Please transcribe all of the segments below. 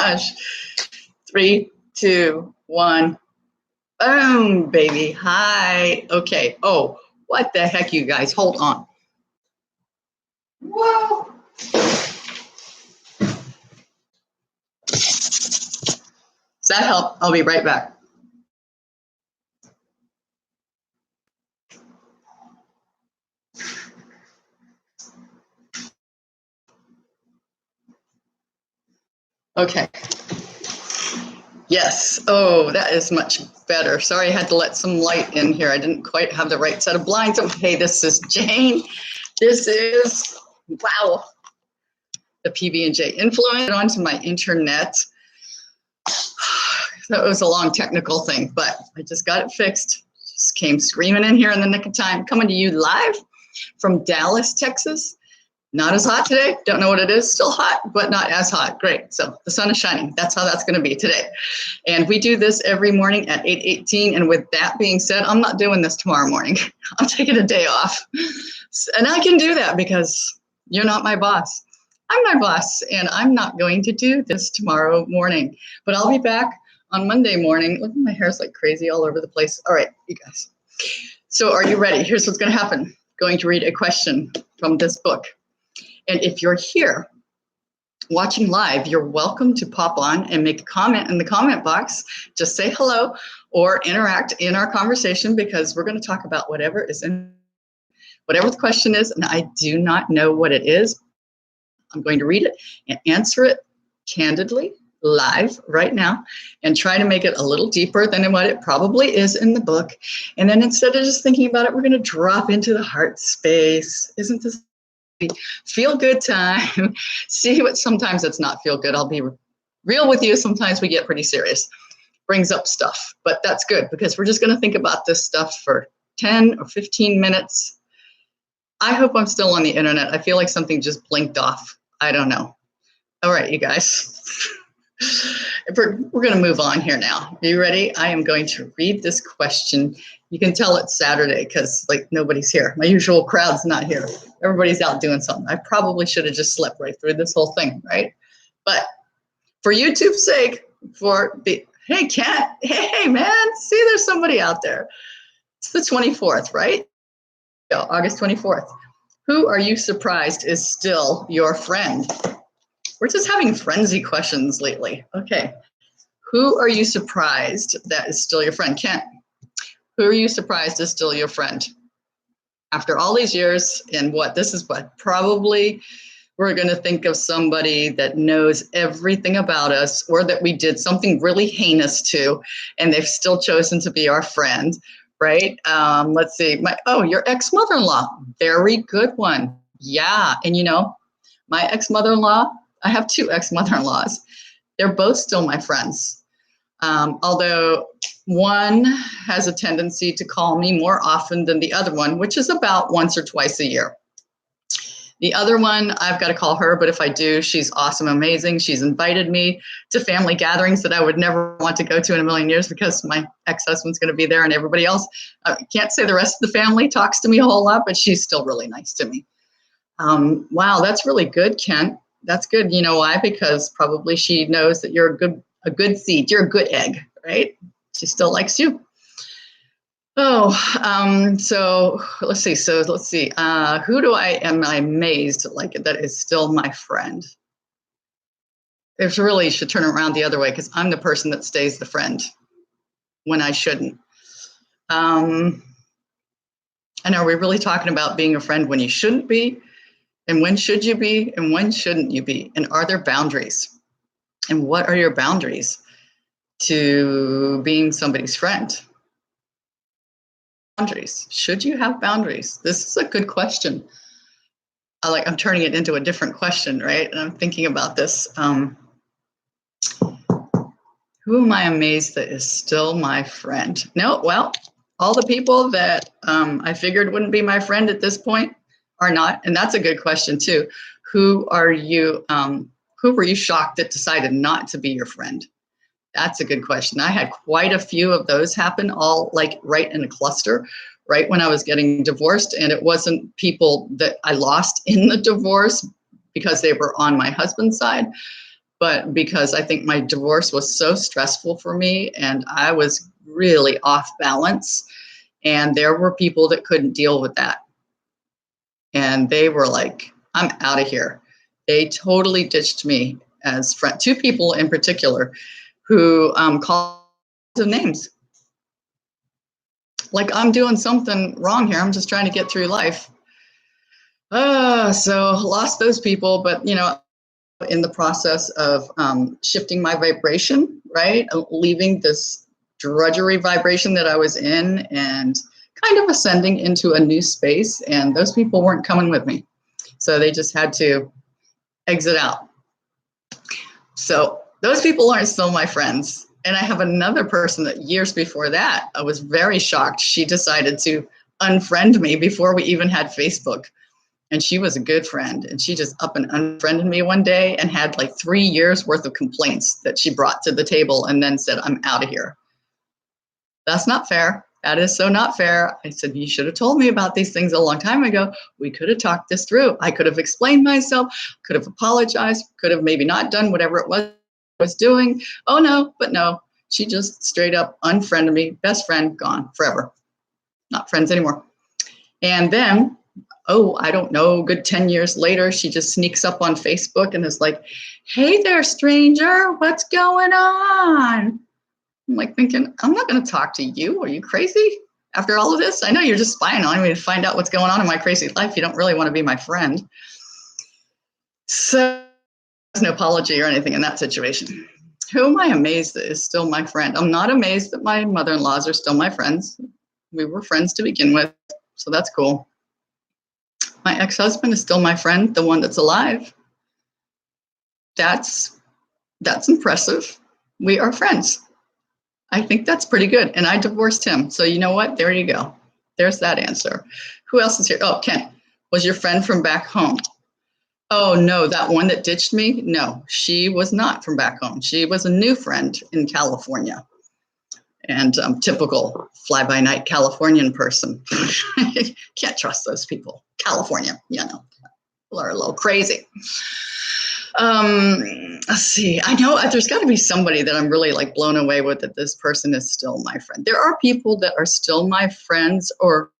gosh. 3, 2, 1. Boom, baby. Hi. Okay. Oh, what the heck, you guys? Hold on. Whoa. Does that help? I'll be right back. Okay. Yes. Oh, that is much better. Sorry, I had to let some light in here. I didn't quite have the right set of blinds. Okay, this is Jane. This is, wow, the PB&J influence onto my internet. That was a long technical thing, but I just got it fixed. Just came screaming in here in the nick of time. Coming to you live from Dallas, Texas. Not as hot today. Don't know what it is. Still hot, but not as hot. Great. So the sun is shining. That's how that's going to be today. And we do this every morning at 8:18. And with that being said, I'm not doing this tomorrow morning. I'm taking a day off. And I can do that because you're not my boss. I'm my boss, and I'm not going to do this tomorrow morning. But I'll be back on Monday morning. Look, my hair's like crazy all over the place. All right, you guys. So are you ready? Here's what's going to happen. Going to read a question from this book. And if you're here watching live, you're welcome to pop on and make a comment in the comment box. Just say hello or interact in our conversation, because we're going to talk about whatever is in, whatever the question is. And I do not know what it is. I'm going to read it and answer it candidly, live right now, and try to make it a little deeper than what it probably is in the book. And then instead of just thinking about it, we're going to drop into the heart space. Isn't this feel good time? See what, sometimes it's not feel good. I'll be real with you. Sometimes we get pretty serious, brings up stuff, but that's good because we're just going to think about this stuff for 10 or 15 minutes. I hope I'm still on the internet. I feel like something just blinked off. I don't know. All right, you guys. We're going to move on here now. Are you ready? I am going to read this question. You can tell it's Saturday because like nobody's here. My usual crowd's not here. Everybody's out doing something. I probably should have just slept right through this whole thing, right? But for YouTube's sake, hey, Kat, hey, man, see, there's somebody out there. It's the 24th, right? Yeah, August 24th. Who are you surprised is still your friend? We're just having frenzy questions lately. Okay. Who are you surprised that is still your friend? Kent, who are you surprised is still your friend? After all these years, and this is what probably we're going to think of somebody that knows everything about us, or that we did something really heinous to, and they've still chosen to be our friend, right? Let's see. Your ex-mother-in-law. Very good one. Yeah. And you know, my ex-mother-in-law, I have 2 ex-mother-in-laws. They're both still my friends. Although one has a tendency to call me more often than the other one, which is about once or twice a year. The other one, I've got to call her, but if I do, she's awesome, amazing. She's invited me to family gatherings that I would never want to go to in a million years because my ex-husband's going to be there and everybody else. I can't say the rest of the family talks to me a whole lot, but she's still really nice to me. Wow, that's really good, Kent. That's good. You know why? Because probably she knows that you're a good seed. You're a good egg, right? She still likes you. Oh, so let's see. Who am I amazed like that is still my friend? It really should turn around the other way because I'm the person that stays the friend when I shouldn't. And are we really talking about being a friend when you shouldn't be? And when should you be? And when shouldn't you be? And are there boundaries? And what are your boundaries to being somebody's friend? Boundaries. Should you have boundaries? This is a good question. I'm turning it into a different question, right? And I'm thinking about this. Who am I amazed that is still my friend? No, well, all the people that I figured wouldn't be my friend at this point are not. And that's a good question too. Who were you shocked that decided not to be your friend? That's a good question. I had quite a few of those happen, all like right in a cluster, right when I was getting divorced. And it wasn't people that I lost in the divorce because they were on my husband's side, but because I think my divorce was so stressful for me and I was really off balance, and there were people that couldn't deal with that. And they were like, I'm out of here. They totally ditched me as friend. Two people in particular who called names. Like I'm doing something wrong here. I'm just trying to get through life. So lost those people, but in the process of shifting my vibration, right? Leaving this drudgery vibration that I was in and kind of ascending into a new space. And those people weren't coming with me. So they just had to exit out. So those people aren't still my friends. And I have another person that years before that, I was very shocked. She decided to unfriend me before we even had Facebook. And she was a good friend. And she just up and unfriended me one day and had like 3 years worth of complaints that she brought to the table and then said, I'm out of here. That's not fair. That is so not fair. I said, you should have told me about these things a long time ago. We could have talked this through. I could have explained myself, could have apologized, could have maybe not done whatever it was I was doing. Oh, no, but no. She just straight up unfriended me. Best friend, gone forever. Not friends anymore. And then, I don't know, good 10 years later, she just sneaks up on Facebook and is like, hey there, stranger, what's going on? I'm like thinking, I'm not going to talk to you. Are you crazy? After all of this, I know you're just spying on me to find out what's going on in my crazy life. You don't really want to be my friend. So there's no apology or anything in that situation. Who am I amazed that is still my friend? I'm not amazed that my mother-in-laws are still my friends. We were friends to begin with, so that's cool. My ex-husband is still my friend, the one that's alive. That's impressive. We are friends. I think that's pretty good. And I divorced him. So you know what? There you go. There's that answer. Who else is here? Oh, Kent. Was your friend from back home? Oh, no, that one that ditched me? No, she was not from back home. She was a new friend in California. And typical fly-by-night Californian person. Can't trust those people. California, people are a little crazy. Let's see. I know there's got to be somebody that I'm really like blown away with that this person is still my friend. There are people that are still my friends, or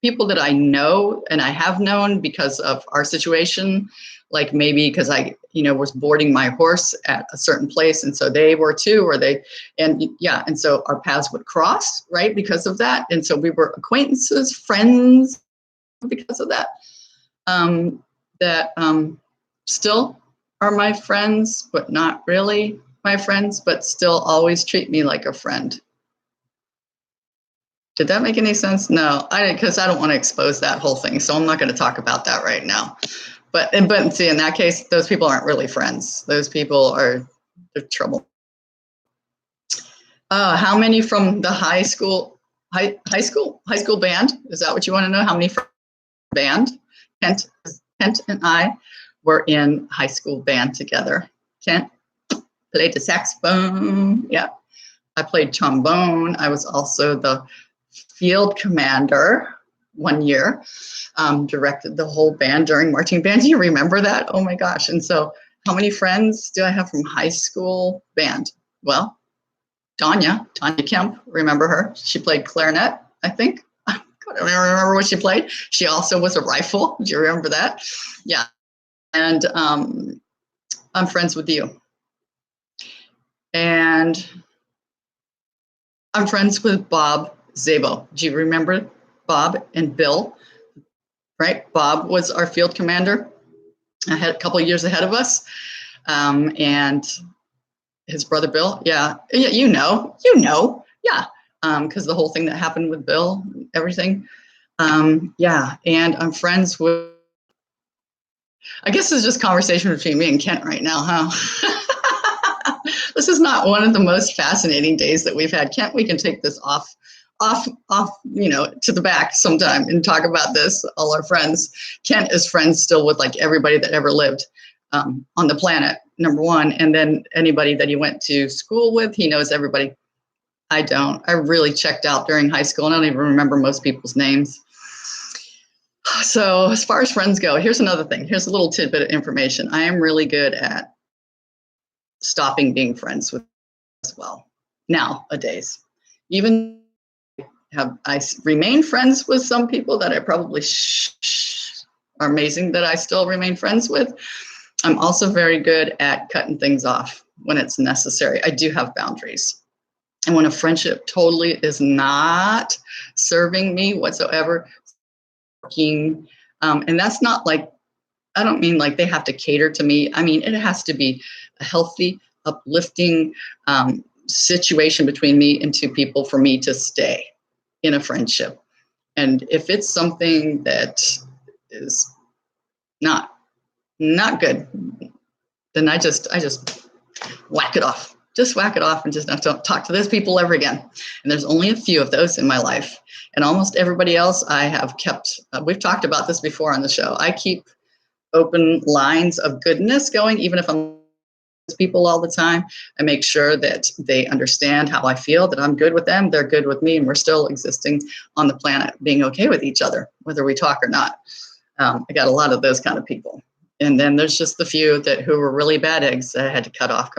people that I know and I have known because of our situation, like maybe because I, was boarding my horse at a certain place. And so they were too, and so our paths would cross, right? Because of that. And so we were acquaintances, friends because of that, still are my friends, but not really my friends, but still always treat me like a friend. Did that make any sense? No, because I don't want to expose that whole thing. So I'm not going to talk about that right now. But see, in that case, those people aren't really friends. Those people they're trouble. How many from the high school band? Is that what you want to know? How many from the band? Kent and I were in high school band together. Kent played the saxophone. Yeah. I played trombone. I was also the field commander 1 year, directed the whole band during marching band. Do you remember that? Oh my gosh. And so how many friends do I have from high school band? Well, Tanya Kemp, remember her? She played clarinet, I think. I don't remember what she played. She also was a rifle. Do you remember that? Yeah. And I'm friends with you. And I'm friends with Bob Zabo. Do you remember Bob and Bill? Right? Bob was our field commander. I had a couple of years ahead of us. And his brother Bill, yeah, you know, yeah, because the whole thing that happened with Bill, everything, yeah, and I'm friends with, I guess it's just conversation between me and Kent right now, huh? This is not one of the most fascinating days that we've had. Kent, we can take this off, to the back sometime and talk about this, all our friends. Kent is friends still with like everybody that ever lived on the planet, number one. And then anybody that he went to school with, he knows everybody. I don't. I really checked out during high school and I don't even remember most people's names. So as far as friends go, here's another thing. Here's a little tidbit of information. I am really good at stopping being friends with as well nowadays. Even I remain friends with some people that I probably are amazing that I still remain friends with. I'm also very good at cutting things off when it's necessary. I do have boundaries. And when a friendship totally is not serving me whatsoever, and that's not like, I don't mean like they have to cater to me. I mean, it has to be a healthy, uplifting situation between me and two people for me to stay in a friendship. And if it's something that is not good, then I just whack it off. Just whack it off and just don't talk to those people ever again. And there's only a few of those in my life. And almost everybody else I have kept, we've talked about this before on the show. I keep open lines of goodness going, even if I'm with people all the time. I make sure that they understand how I feel, that I'm good with them, they're good with me, and we're still existing on the planet, being okay with each other, whether we talk or not. I got a lot of those kind of people. And then there's just the few who were really bad eggs that I had to cut off.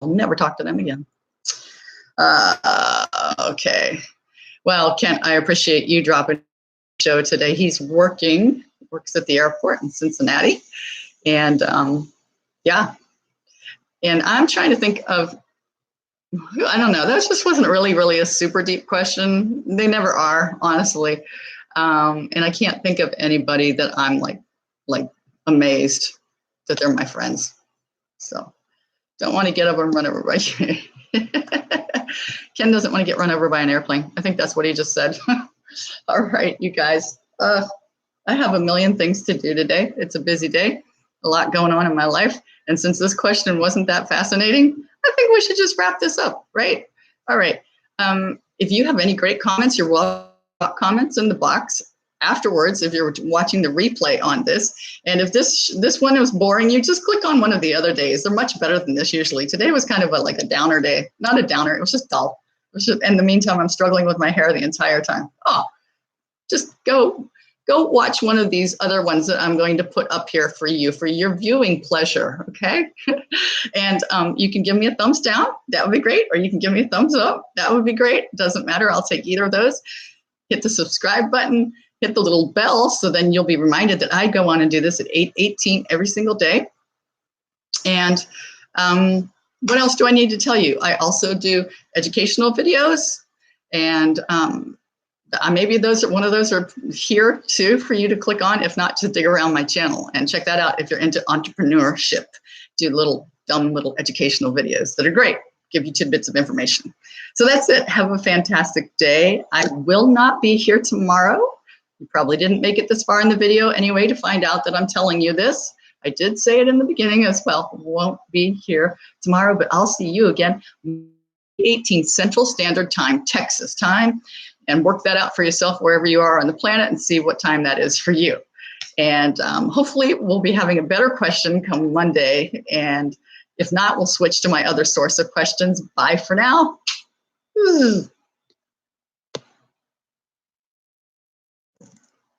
I'll never talk to them again. Okay. Well, Kent, I appreciate you dropping the show today. He's works at the airport in Cincinnati. And yeah. And I'm trying to think of, I don't know, that just wasn't really a super deep question. They never are, honestly. And I can't think of anybody that I'm like amazed that they're my friends. So don't want to get over and run over by you. Ken doesn't want to get run over by an airplane. I think that's what he just said. All right, you guys. I have a million things to do today. It's a busy day, a lot going on in my life. And since this question wasn't that fascinating, I think we should just wrap this up, right? All right. If you have any great comments, you're welcome to drop comments in the box afterwards if you're watching the replay on this. And if this one was boring, you just click on one of the other days. They're much better than this usually. Today was kind of like a downer day. Not a downer, it was just dull. In the meantime, I'm struggling with my hair the entire time. Just go watch one of these other ones that I'm going to put up here for you for your viewing pleasure, okay? And you can give me a thumbs down, that would be great, or you can give me a thumbs up, that would be great. Doesn't matter, I'll take either of those. Hit the subscribe button, hit the little bell, so then you'll be reminded that I go on and do this at 8:18 every single day. And what else do I need to tell you? I also do educational videos, and maybe one of those are here too for you to click on. If not, just dig around my channel and check that out if you're into entrepreneurship. Do dumb little educational videos that are great. Give you tidbits of information. So that's it. Have a fantastic day. I will not be here tomorrow. You probably didn't make it this far in the video anyway to find out that I'm telling you this. I did say it in the beginning as well. Won't be here tomorrow, but I'll see you again 18 Central Standard Time, Texas time, and work that out for yourself wherever you are on the planet and see what time that is for you. And hopefully we'll be having a better question come Monday. And if not, we'll switch to my other source of questions. Bye for now.